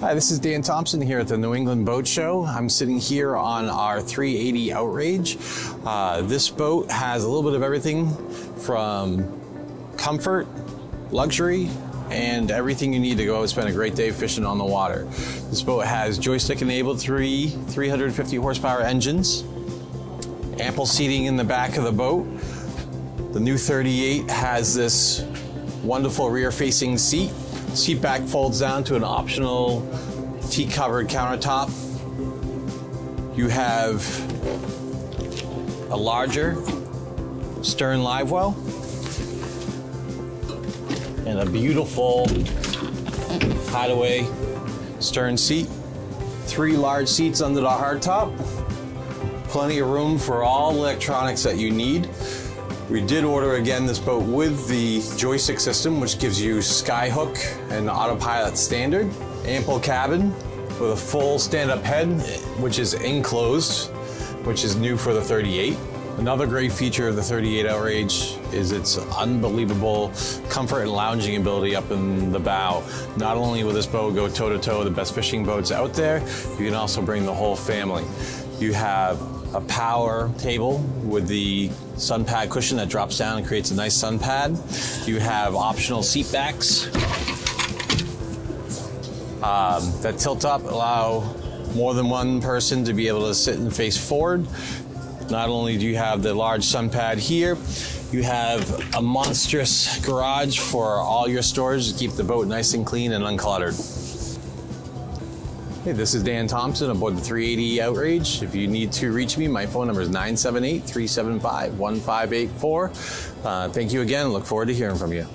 Hi, this is Dan Thompson here at the New England Boat Show. I'm sitting here on our 380 Outrage. This boat has a little bit of everything from comfort, luxury, and everything you need to go spend a great day fishing on the water. This boat has joystick-enabled 350 horsepower engines, ample seating in the back of the boat. The new 38 has this wonderful rear-facing seat. Seat back folds down to an optional teak-covered countertop. You have a larger stern live well and a beautiful hideaway stern seat. 3 large seats under the hardtop. Plenty of room for all electronics that you need. We did order again this boat with the joystick system, which gives you skyhook and autopilot standard. Ample cabin with a full stand-up head, which is enclosed, which is new for the 38. Another great feature of the 38 Outrage is its unbelievable comfort and lounging ability up in the bow. Not only will this boat go toe-to-toe with the best fishing boats out there, you can also bring the whole family. You have a power table with the sun pad cushion that drops down and creates a nice sun pad. You have optional seat backs that tilt up, allow more than one person to be able to sit and face forward. Not only do you have the large sun pad here, you have a monstrous garage for all your storage to keep the boat nice and clean and uncluttered. Hey, this is Dan Thompson aboard the 380 Outrage. If you need to reach me, my phone number is 978-375-1584. Thank you again. Look forward to hearing from you.